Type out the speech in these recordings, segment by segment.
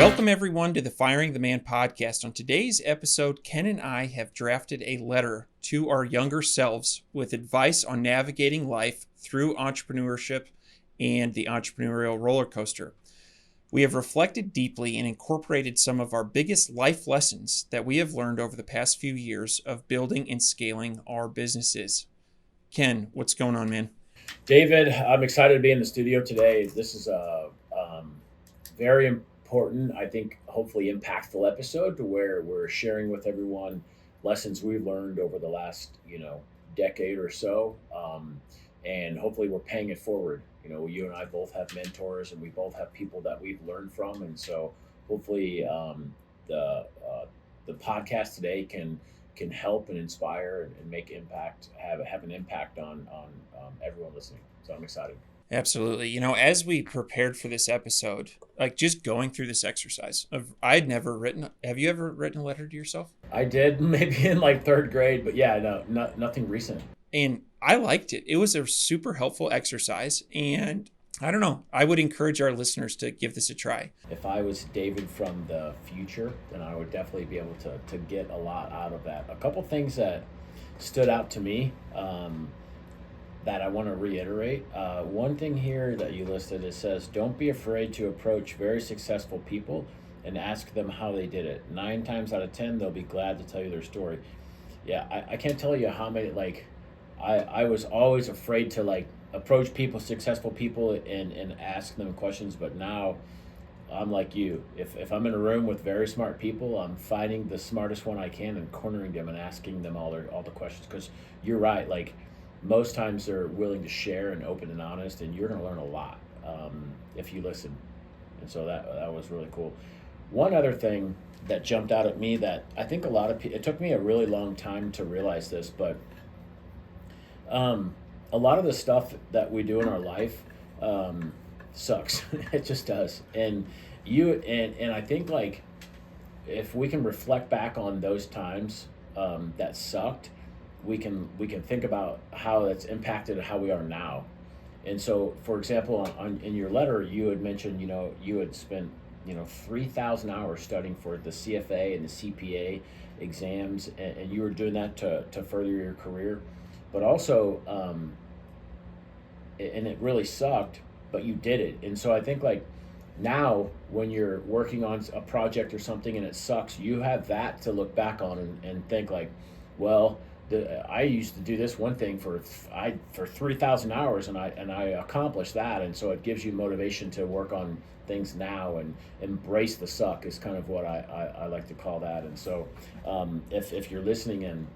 Welcome, everyone, to the Firing the Man podcast. On today's episode, Ken and I have drafted a letter to our younger selves with advice on navigating life through entrepreneurship and the entrepreneurial roller coaster. We have reflected deeply and incorporated some of our biggest life lessons that we have learned over the past few years of building and scaling our businesses. Ken, what's going on, man? David, I'm excited to be in the studio today. This is a very important, I think, hopefully impactful episode to where we're sharing with everyone lessons we've learned over the last, decade or so, and hopefully we're paying it forward. You and I both have mentors, and we both have people that we've learned from, and so hopefully the the podcast today can help and inspire and make impact, have an impact on everyone listening. So I'm excited. Absolutely. As we prepared for this episode, like just going through this exercise of I'd never written, have you ever written a letter to yourself? I did maybe in like third grade, but yeah, no, nothing recent. And I liked it. It was a super helpful exercise. And I don't know, I would encourage our listeners to give this a try. If I was David from the future, then I would definitely be able to get a lot out of that. A couple things that stood out to me that I want to reiterate. One thing here that you listed, it says, don't be afraid to approach very successful people and ask them how they did it. 9 times out of 10, they'll be glad to tell you their story. Yeah, I can't tell you how many, I was always afraid to approach people, successful people, and ask them questions, but now I'm like you. If I'm in a room with very smart people, I'm finding the smartest one I can and cornering them and asking them all the questions, because you're right. Most times they're willing to share and open and honest, and you're going to learn a lot if you listen. And so that was really cool. One other thing that jumped out at me that I think a lot of people, it took me a really long time to realize this, but a lot of the stuff that we do in our life sucks. It just does. And I think if we can reflect back on those times that sucked, we can think about how it's impacted how we are now. And so, for example, in your letter, you had mentioned, you had spent, 3,000 hours studying for the CFA and the CPA exams, and you were doing that to further your career. But also, and it really sucked, but you did it. And so I think now when you're working on a project or something and it sucks, you have that to look back on and think well, I used to do this one thing for 3,000 hours and I accomplished that, and so it gives you motivation to work on things now and embrace the suck is kind of what I like to call that. And so if you're listening and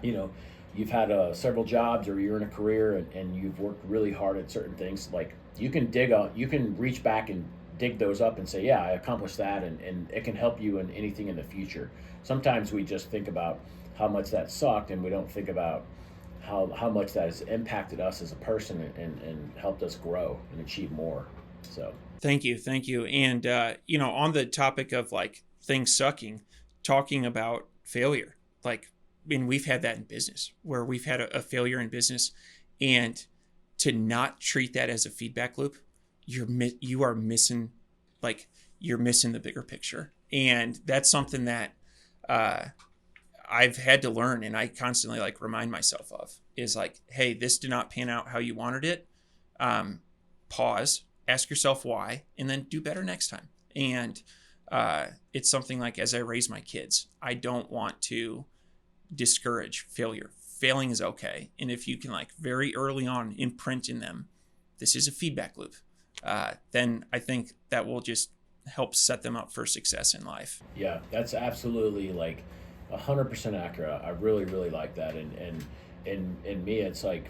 you've had several jobs or you're in a career and you've worked really hard at certain things, you can reach back and dig those up and say, yeah, I accomplished that, and it can help you in anything in the future. Sometimes we just think about how much that sucked, and we don't think about how much that has impacted us as a person and helped us grow and achieve more. So thank you. And on the topic of things sucking, talking about failure, and we've had that in business where we've had a failure in business, and to not treat that as a feedback loop, you're missing the bigger picture. And that's something that I've had to learn, and I constantly remind myself of is hey, this did not pan out how you wanted it. Pause, ask yourself why, and then do better next time. And it's something as I raise my kids, I don't want to discourage failure. Failing is okay. And if you can very early on imprint in them, this is a feedback loop, then I think that will just help set them up for success in life. Yeah, that's absolutely 100% accurate. I really, really like that. And in me, it's the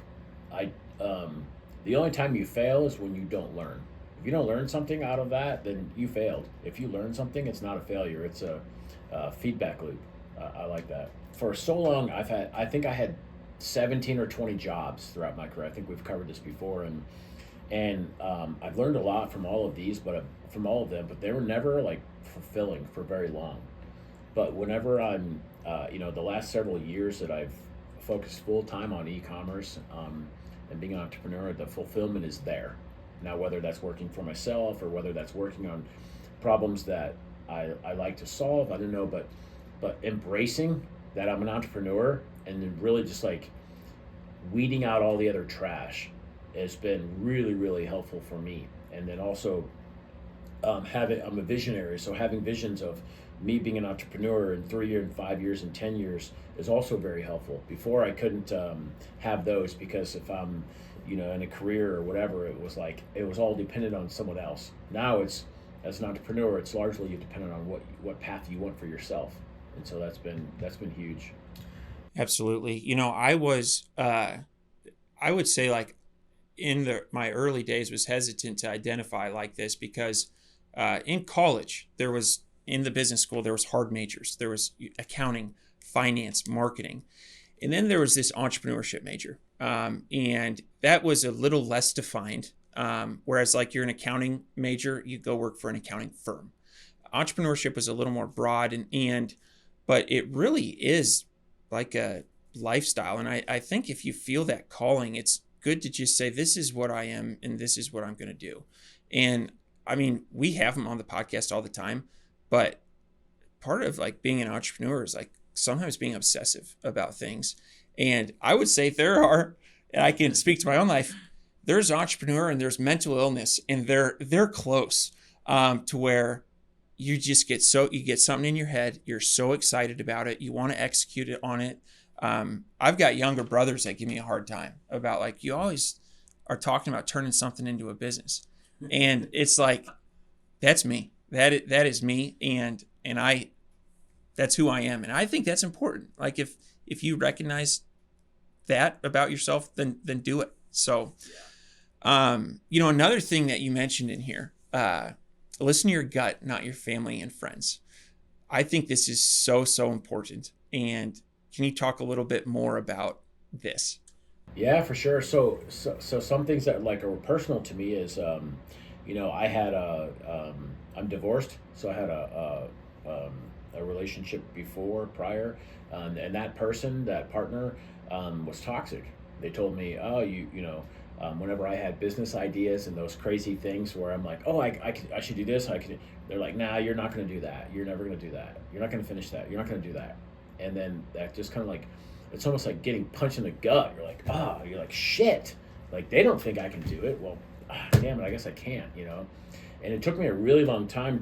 only time you fail is when you don't learn. If you don't learn something out of that, then you failed. If you learn something, it's not a failure. It's a feedback loop. I like that. For so long, I think I had 17 or 20 jobs throughout my career. I think we've covered this before, and I've learned a lot from all of these, but they were never fulfilling for very long. But whenever I'm, the last several years that I've focused full time on e-commerce and being an entrepreneur, the fulfillment is there. Now, whether that's working for myself or whether that's working on problems that I like to solve. I don't know, but embracing that I'm an entrepreneur and then really just like weeding out all the other trash has been really, really helpful for me. And then also I'm a visionary, so having visions of me being an entrepreneur in 3 years, and 5 years, and 10 years is also very helpful. Before I couldn't have those because if I'm, in a career or whatever, it was like it was all dependent on someone else. Now it's as an entrepreneur, it's largely dependent on what path you want for yourself, and so that's been huge. Absolutely. I would say like in my early days was hesitant to identify like this because in college in the business school there was hard majors. There was accounting, finance, marketing, and then there was this entrepreneurship major, and that was a little less defined. Whereas like you're an accounting major, you go work for an accounting firm. Entrepreneurship was a little more broad and but it really is like a lifestyle. And I think if you feel that calling, it's good to just say, this is what I am and this is what I'm going to do. And I mean, we have them on the podcast all the time, but part of like being an entrepreneur is like sometimes being obsessive about things. And I would say and I can speak to my own life, there's entrepreneur and there's mental illness, and they're close to where you just you get something in your head. You're so excited about it. You want to execute it on it. I've got younger brothers that give me a hard time about like, you always are talking about turning something into a business. And it's like, that's me. That is me. And that's who I am. And I think that's important. Like if you recognize that about yourself, then do it. So, another thing that you mentioned in here, listen to your gut, not your family and friends. I think this is so, so important. And can you talk a little bit more about this? Yeah, for sure. So some things that like are personal to me is, I had I'm divorced, so I had a relationship prior, and that partner, was toxic. They told me, oh, whenever I had business ideas and those crazy things where I'm like, oh, I should do this, they're like, nah, you're not going to do that. You're never going to do that. You're not going to finish that. You're not going to do that. And then that just kind of like, it's almost like getting punched in the gut. You're like, you're like, shit. Like, they don't think I can do it. Well, damn it, I guess I can't. And it took me a really long time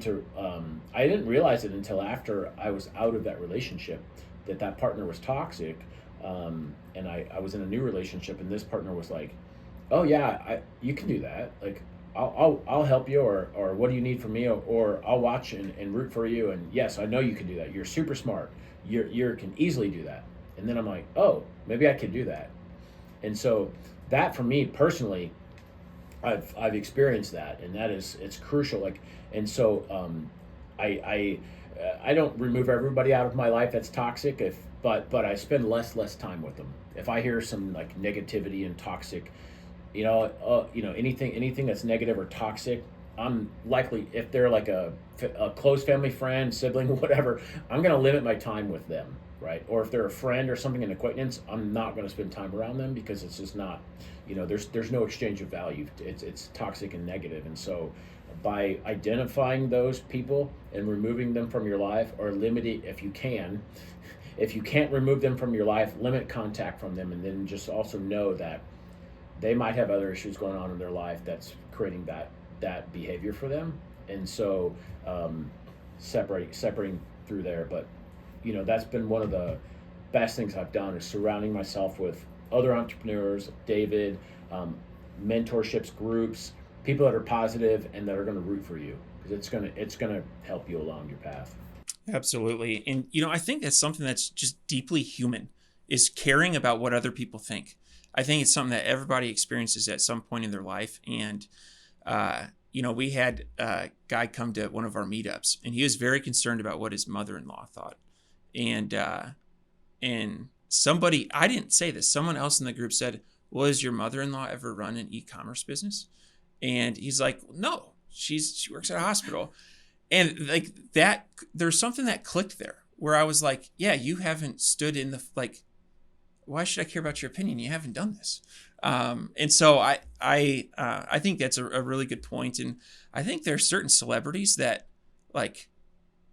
I didn't realize it until after I was out of that relationship, that partner was toxic. And I was in a new relationship, and this partner was like, oh yeah, you can do that. Like, I'll help you, or what do you need from me, or I'll watch and root for you. And yes, I know you can do that. You're super smart. You can easily do that. And then I'm like, oh, maybe I can do that. And so that for me personally, I've experienced that, and it's crucial. Like, and so I don't remove everybody out of my life that's toxic, but I spend less time with them. If I hear some like negativity and toxic, anything that's negative or toxic, I'm likely, if they're like a close family friend, sibling, whatever, I'm going to limit my time with them, right? Or if they're a friend or something, an acquaintance, I'm not going to spend time around them because it's just not, there's no exchange of value. It's toxic and negative. And so by identifying those people and removing them from your life, or limiting, if you can't remove them from your life, limit contact from them, and then just also know that they might have other issues going on in their life that's creating that behavior for them. And so separating through there. But that's been one of the best things I've done, is surrounding myself with other entrepreneurs, David, mentorships, groups, people that are positive and that are going to root for you, because it's gonna help you along your path. Absolutely. And I think that's something that's just deeply human, is caring about what other people think. I think it's something that everybody experiences at some point in their life. And we had a guy come to one of our meetups, and he was very concerned about what his mother-in-law thought. And somebody, I didn't say this, someone else in the group said, well, has your mother-in-law ever run an e-commerce business? And he's like, no, she works at a hospital. And like that, there's something that clicked there where I was like, yeah, you haven't stood in why should I care about your opinion? You haven't done this. And so I think that's a really good point. And I think there are certain celebrities that like,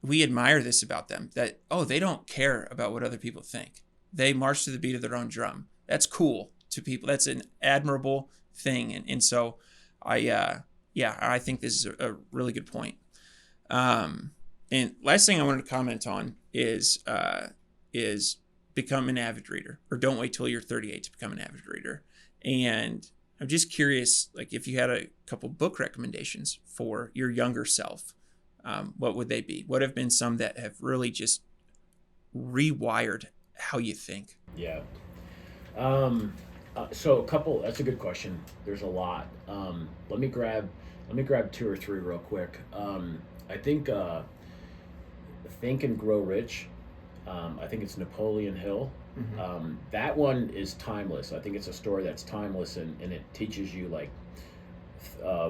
we admire this about them, that, oh, they don't care about what other people think. They march to the beat of their own drum. That's cool to people. That's an admirable thing. And so I think this is a really good point. And last thing I wanted to comment on is become an avid reader, or don't wait till you're 38 to become an avid reader. And I'm just curious, like, if you had a couple book recommendations for your younger self, what would they be? What have been some that have really just rewired how you think? Yeah. So a couple. That's a good question. There's a lot. Let me grab two or three real quick. I think Think and Grow Rich. I think it's Napoleon Hill. Mm-hmm. That one is timeless. I think it's a story that's timeless, and it teaches you like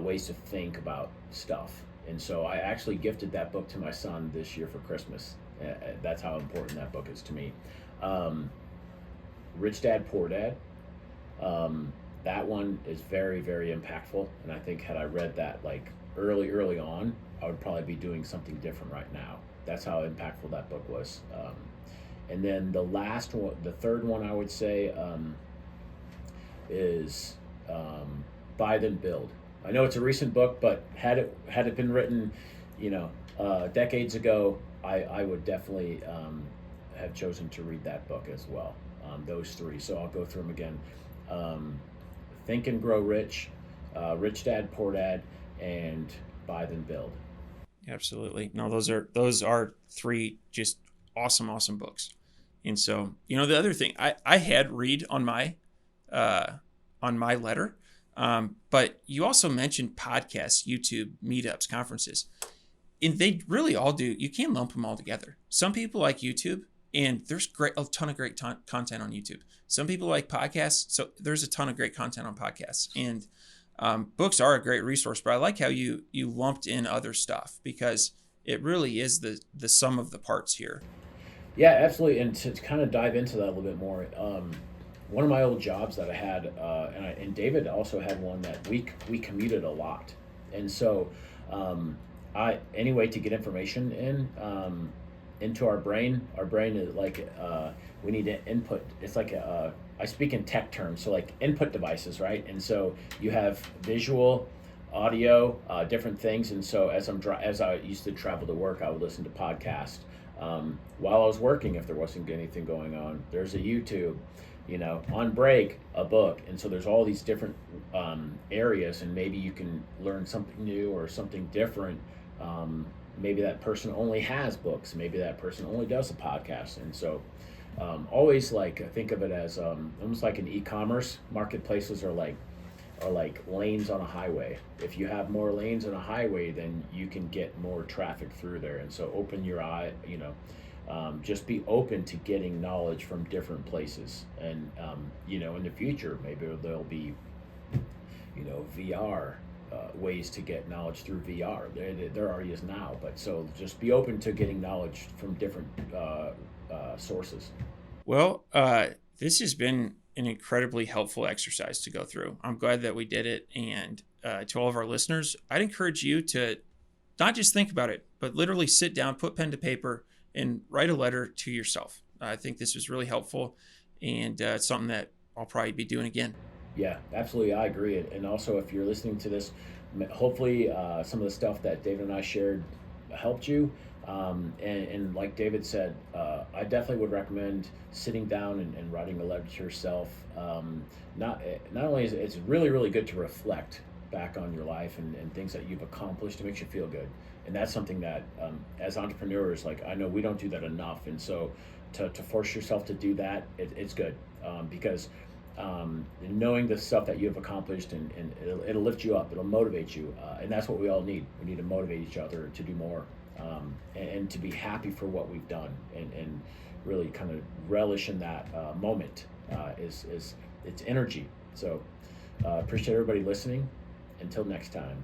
ways to think about stuff. And so I actually gifted that book to my son this year for Christmas. That's how important that book is to me. Rich Dad Poor Dad. That one is very, very impactful, and I think had I read that like early on, I would probably be doing something different right now. That's how impactful that book was. And then the last one, the third one, I would say is Buy Then Build. I know it's a recent book, but had it been written, decades ago, I would definitely have chosen to read that book as well. Those three. So I'll go through them again. Think and Grow Rich, Rich Dad Poor Dad, and Buy Then Build. Absolutely. No, those are three just awesome books. And so, the other thing I had read on my letter, but you also mentioned podcasts, YouTube, meetups, conferences, and they really all do. You can't lump them all together. Some people like YouTube, and there's a ton of great content on YouTube. Some people like podcasts, so there's a ton of great content on podcasts. And books are a great resource, but I like how you lumped in other stuff, because it really is the sum of the parts here. Yeah, absolutely. And to kind of dive into that a little bit more, one of my old jobs that I had, and David also had one, that we commuted a lot, and so any way to get information into our brain is like we need to input. It's like I speak in tech terms, so like input devices, right? And so you have visual, audio, different things. And so as I used to travel to work, I would listen to podcasts. While I was working, if there wasn't anything going on, there's a YouTube, on break, a book. And so there's all these different areas, and maybe you can learn something new or something different. Maybe that person only has books. Maybe that person only does a podcast. And so always think of it as almost like an e-commerce. Marketplaces are like lanes on a highway. If you have more lanes on a highway, then you can get more traffic through there. And so open your eye, just be open to getting knowledge from different places. And in the future, maybe there'll be VR, ways to get knowledge through VR. There already is now, but so just be open to getting knowledge from different sources. Well, this has been an incredibly helpful exercise to go through. I'm glad that we did it. And to all of our listeners, I'd encourage you to not just think about it, but literally sit down, put pen to paper, and write a letter to yourself. I think this was really helpful, and it's something that I'll probably be doing again. Yeah, absolutely. I agree. And also, if you're listening to this, hopefully some of the stuff that David and I shared helped you. And like David said, I definitely would recommend sitting down and writing a letter to yourself. Not only is it's really, really good to reflect back on your life and things that you've accomplished. It makes you feel good. And that's something that as entrepreneurs, I know we don't do that enough. And so to force yourself to do that, it's good because knowing the stuff that you've accomplished and it'll lift you up, it'll motivate you. And that's what we all need. We need to motivate each other to do more. And to be happy for what we've done and really kind of relish in that moment is it's energy. So appreciate everybody listening. Until next time.